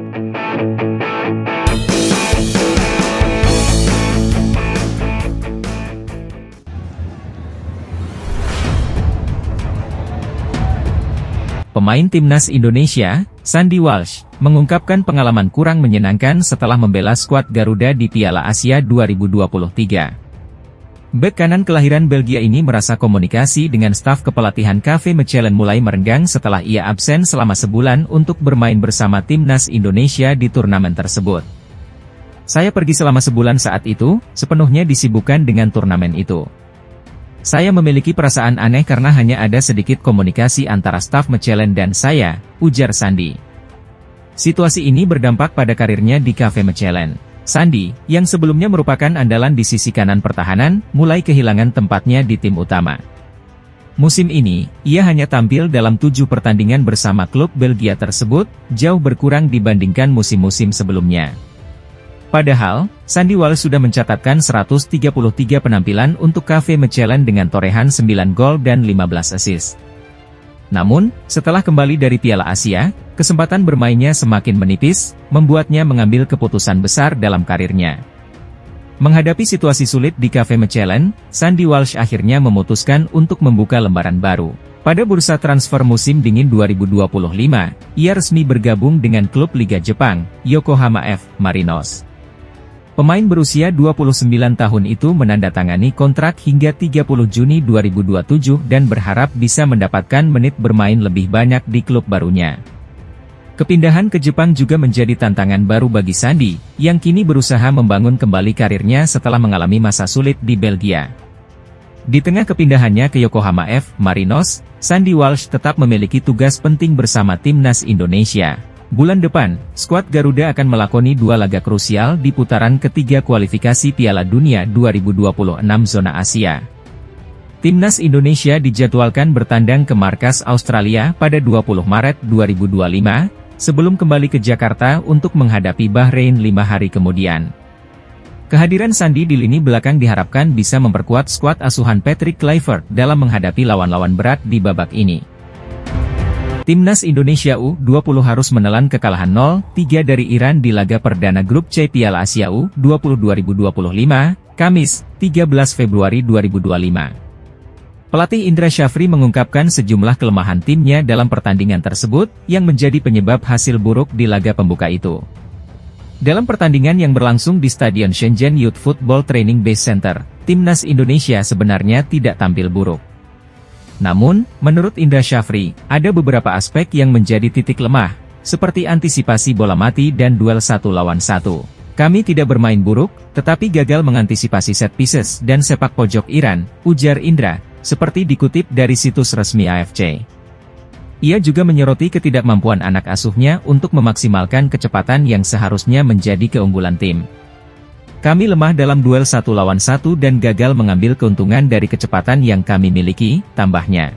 Pemain timnas Indonesia, Sandy Walsh, mengungkapkan pengalaman kurang menyenangkan setelah membela skuad Garuda di Piala Asia 2023. Bek kanan kelahiran Belgia ini merasa komunikasi dengan staf kepelatihan KV Mechelen mulai merenggang setelah ia absen selama sebulan untuk bermain bersama timnas Indonesia di turnamen tersebut. "Saya pergi selama sebulan saat itu, sepenuhnya disibukkan dengan turnamen itu. Saya memiliki perasaan aneh karena hanya ada sedikit komunikasi antara staf Mechelen dan saya," ujar Sandy. Situasi ini berdampak pada karirnya di KV Mechelen. Sandy, yang sebelumnya merupakan andalan di sisi kanan pertahanan, mulai kehilangan tempatnya di tim utama. Musim ini, ia hanya tampil dalam 7 pertandingan bersama klub Belgia tersebut, jauh berkurang dibandingkan musim-musim sebelumnya. Padahal, Sandy Walsh sudah mencatatkan 133 penampilan untuk KV Mechelen dengan torehan 9 gol dan 15 assist. Namun, setelah kembali dari Piala Asia, kesempatan bermainnya semakin menipis, membuatnya mengambil keputusan besar dalam karirnya. Menghadapi situasi sulit di KV Mechelen, Sandy Walsh akhirnya memutuskan untuk membuka lembaran baru. Pada bursa transfer musim dingin 2025, ia resmi bergabung dengan klub Liga Jepang, Yokohama F. Marinos. Pemain berusia 29 tahun itu menandatangani kontrak hingga 30 Juni 2027 dan berharap bisa mendapatkan menit bermain lebih banyak di klub barunya. Kepindahan ke Jepang juga menjadi tantangan baru bagi Sandy, yang kini berusaha membangun kembali karirnya setelah mengalami masa sulit di Belgia. Di tengah kepindahannya ke Yokohama F. Marinos, Sandy Walsh tetap memiliki tugas penting bersama timnas Indonesia. Bulan depan, skuad Garuda akan melakoni 2 laga krusial di putaran ketiga kualifikasi Piala Dunia 2026 zona Asia. Timnas Indonesia dijadwalkan bertandang ke markas Australia pada 20 Maret 2025, sebelum kembali ke Jakarta untuk menghadapi Bahrain 5 hari kemudian. Kehadiran Sandy di lini belakang diharapkan bisa memperkuat skuad asuhan Patrick Kluivert dalam menghadapi lawan-lawan berat di babak ini. Timnas Indonesia U20 harus menelan kekalahan 0-3 dari Iran di laga perdana grup C Piala Asia U20 2025, Kamis, 13 Februari 2025. Pelatih Indra Syafri mengungkapkan sejumlah kelemahan timnya dalam pertandingan tersebut, yang menjadi penyebab hasil buruk di laga pembuka itu. Dalam pertandingan yang berlangsung di Stadion Shenzhen Youth Football Training Base Center, Timnas Indonesia sebenarnya tidak tampil buruk. Namun, menurut Indra Syafri, ada beberapa aspek yang menjadi titik lemah, seperti antisipasi bola mati dan duel 1 lawan 1. "Kami tidak bermain buruk, tetapi gagal mengantisipasi set pieces dan sepak pojok Iran," ujar Indra, seperti dikutip dari situs resmi AFC. Ia juga menyoroti ketidakmampuan anak asuhnya untuk memaksimalkan kecepatan yang seharusnya menjadi keunggulan tim. "Kami lemah dalam duel 1 lawan 1 dan gagal mengambil keuntungan dari kecepatan yang kami miliki," tambahnya.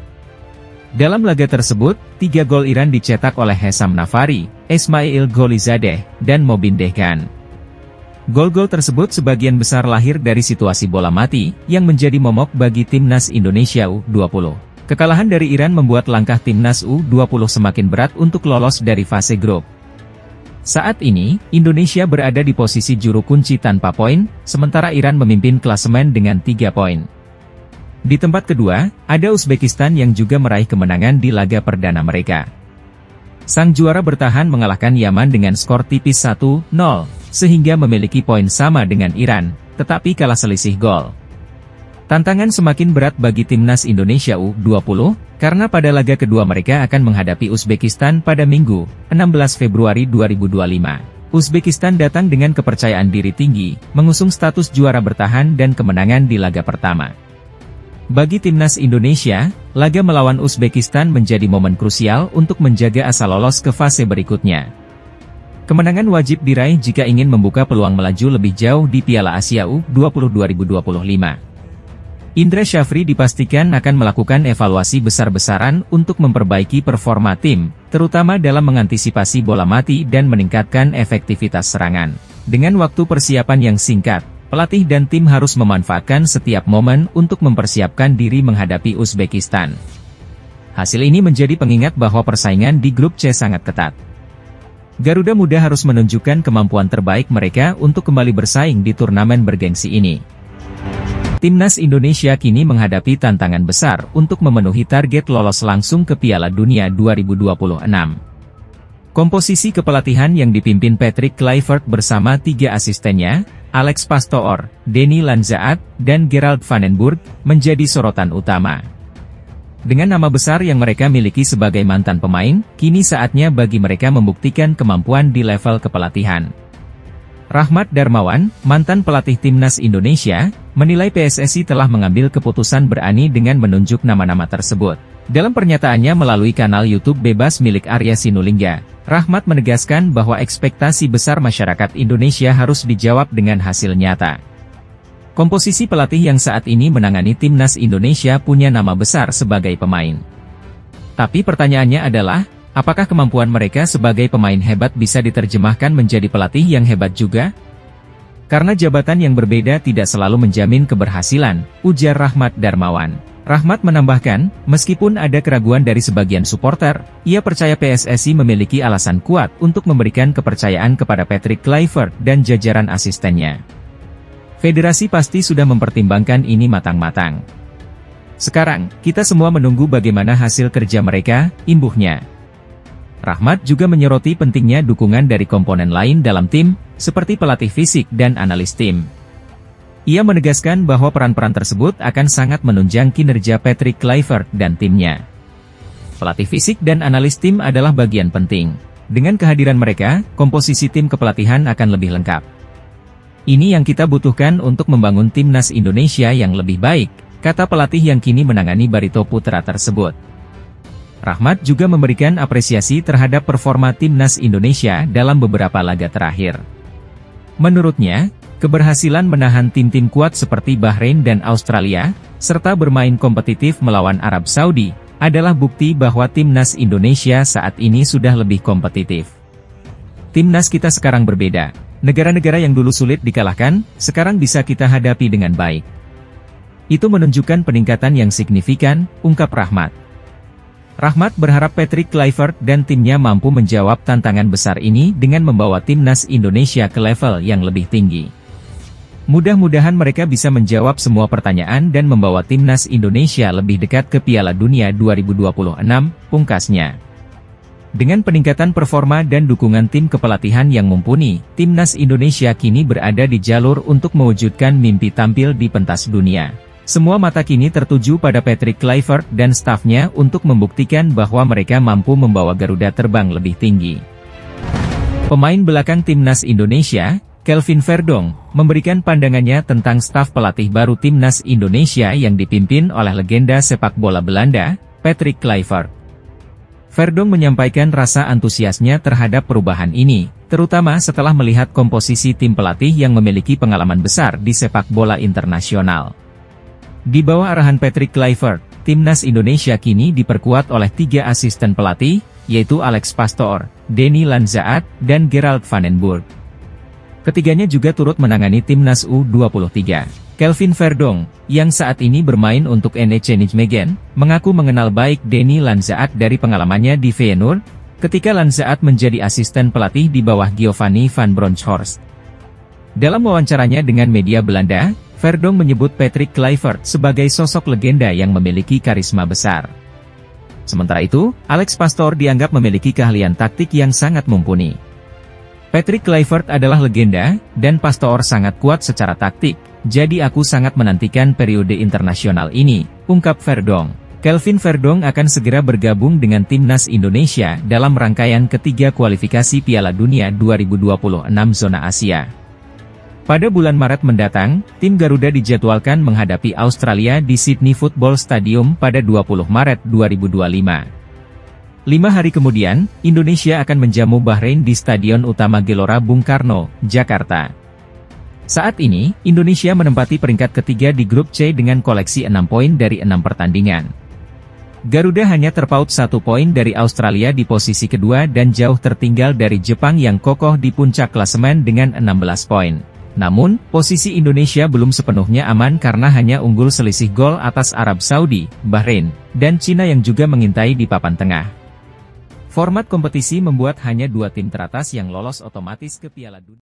Dalam laga tersebut, 3 gol Iran dicetak oleh Hesam Nafari, Ismail Golizadeh, dan Mobin Dehgan. Gol-gol tersebut sebagian besar lahir dari situasi bola mati, yang menjadi momok bagi Timnas Indonesia U20. Kekalahan dari Iran membuat langkah Timnas U20 semakin berat untuk lolos dari fase grup. Saat ini, Indonesia berada di posisi juru kunci tanpa poin, sementara Iran memimpin klasemen dengan 3 poin. Di tempat kedua, ada Uzbekistan yang juga meraih kemenangan di laga perdana mereka. Sang juara bertahan mengalahkan Yaman dengan skor tipis 1-0, sehingga memiliki poin sama dengan Iran, tetapi kalah selisih gol. Tantangan semakin berat bagi Timnas Indonesia U20, karena pada laga kedua mereka akan menghadapi Uzbekistan pada Minggu, 16 Februari 2025. Uzbekistan datang dengan kepercayaan diri tinggi, mengusung status juara bertahan dan kemenangan di laga pertama. Bagi Timnas Indonesia, laga melawan Uzbekistan menjadi momen krusial untuk menjaga asa lolos ke fase berikutnya. Kemenangan wajib diraih jika ingin membuka peluang melaju lebih jauh di Piala Asia U20 2025. Indra Syafri dipastikan akan melakukan evaluasi besar-besaran untuk memperbaiki performa tim, terutama dalam mengantisipasi bola mati dan meningkatkan efektivitas serangan. Dengan waktu persiapan yang singkat, pelatih dan tim harus memanfaatkan setiap momen untuk mempersiapkan diri menghadapi Uzbekistan. Hasil ini menjadi pengingat bahwa persaingan di grup C sangat ketat. Garuda Muda harus menunjukkan kemampuan terbaik mereka untuk kembali bersaing di turnamen bergengsi ini. Timnas Indonesia kini menghadapi tantangan besar untuk memenuhi target lolos langsung ke Piala Dunia 2026. Komposisi kepelatihan yang dipimpin Patrick Kluivert bersama 3 asistennya, Alex Pastoor, Denny Lanzaat, dan Gerald van den Burg, menjadi sorotan utama. Dengan nama besar yang mereka miliki sebagai mantan pemain, kini saatnya bagi mereka membuktikan kemampuan di level kepelatihan. Rahmat Darmawan, mantan pelatih Timnas Indonesia, menilai PSSI telah mengambil keputusan berani dengan menunjuk nama-nama tersebut. Dalam pernyataannya melalui kanal YouTube bebas milik Arya Sinulinga, Rahmat menegaskan bahwa ekspektasi besar masyarakat Indonesia harus dijawab dengan hasil nyata. Komposisi pelatih yang saat ini menangani Timnas Indonesia punya nama besar sebagai pemain. Tapi pertanyaannya adalah, apakah kemampuan mereka sebagai pemain hebat bisa diterjemahkan menjadi pelatih yang hebat juga? Karena jabatan yang berbeda tidak selalu menjamin keberhasilan, ujar Rahmat Darmawan. Rahmat menambahkan, meskipun ada keraguan dari sebagian supporter, ia percaya PSSI memiliki alasan kuat untuk memberikan kepercayaan kepada Patrick Kluivert dan jajaran asistennya. Federasi pasti sudah mempertimbangkan ini matang-matang. Sekarang, kita semua menunggu bagaimana hasil kerja mereka, imbuhnya. Rahmat juga menyoroti pentingnya dukungan dari komponen lain dalam tim, seperti pelatih fisik dan analis tim. Ia menegaskan bahwa peran-peran tersebut akan sangat menunjang kinerja Patrick Kluivert dan timnya. Pelatih fisik dan analis tim adalah bagian penting. Dengan kehadiran mereka, komposisi tim kepelatihan akan lebih lengkap. Ini yang kita butuhkan untuk membangun Timnas Indonesia yang lebih baik, kata pelatih yang kini menangani Barito Putra tersebut. Rahmat juga memberikan apresiasi terhadap performa Timnas Indonesia dalam beberapa laga terakhir. Menurutnya, keberhasilan menahan tim-tim kuat seperti Bahrain dan Australia, serta bermain kompetitif melawan Arab Saudi, adalah bukti bahwa Timnas Indonesia saat ini sudah lebih kompetitif. Timnas kita sekarang berbeda. Negara-negara yang dulu sulit dikalahkan, sekarang bisa kita hadapi dengan baik. Itu menunjukkan peningkatan yang signifikan, ungkap Rahmat. Rahmat berharap Patrick Kluivert dan timnya mampu menjawab tantangan besar ini dengan membawa Timnas Indonesia ke level yang lebih tinggi. Mudah-mudahan mereka bisa menjawab semua pertanyaan dan membawa Timnas Indonesia lebih dekat ke Piala Dunia 2026, pungkasnya. Dengan peningkatan performa dan dukungan tim kepelatihan yang mumpuni, Timnas Indonesia kini berada di jalur untuk mewujudkan mimpi tampil di pentas dunia. Semua mata kini tertuju pada Patrick Kluivert dan stafnya untuk membuktikan bahwa mereka mampu membawa Garuda terbang lebih tinggi. Pemain belakang Timnas Indonesia, Kelvin Verdonk, memberikan pandangannya tentang staf pelatih baru Timnas Indonesia yang dipimpin oleh legenda sepak bola Belanda, Patrick Kluivert. Verdonk menyampaikan rasa antusiasnya terhadap perubahan ini, terutama setelah melihat komposisi tim pelatih yang memiliki pengalaman besar di sepak bola internasional. Di bawah arahan Patrick Kluivert, Timnas Indonesia kini diperkuat oleh 3 asisten pelatih, yaitu Alex Pastoor, Denny Lanzaat, dan Gerald van den Burg. Ketiganya juga turut menangani Timnas U23. Kelvin Verdonk, yang saat ini bermain untuk NEC Nijmegen, mengaku mengenal baik Denny Lanzaat dari pengalamannya di Feyenoord, ketika Lanzaat menjadi asisten pelatih di bawah Giovanni van Bronckhorst. Dalam wawancaranya dengan media Belanda, Verdonk menyebut Patrick Kluivert sebagai sosok legenda yang memiliki karisma besar. Sementara itu, Alex Pastoor dianggap memiliki keahlian taktik yang sangat mumpuni. Patrick Kluivert adalah legenda, dan Pastoor sangat kuat secara taktik. Jadi aku sangat menantikan periode internasional ini, ungkap Verdonk. Kelvin Verdonk akan segera bergabung dengan Timnas Indonesia dalam rangkaian ketiga kualifikasi Piala Dunia 2026 zona Asia. Pada bulan Maret mendatang, tim Garuda dijadwalkan menghadapi Australia di Sydney Football Stadium pada 20 Maret 2025. 5 hari kemudian, Indonesia akan menjamu Bahrain di Stadion Utama Gelora Bung Karno, Jakarta. Saat ini, Indonesia menempati peringkat ketiga di grup C dengan koleksi 6 poin dari 6 pertandingan. Garuda hanya terpaut 1 poin dari Australia di posisi kedua dan jauh tertinggal dari Jepang yang kokoh di puncak klasemen dengan 16 poin. Namun, posisi Indonesia belum sepenuhnya aman karena hanya unggul selisih gol atas Arab Saudi, Bahrain, dan Cina yang juga mengintai di papan tengah. Format kompetisi membuat hanya 2 tim teratas yang lolos otomatis ke Piala Dunia.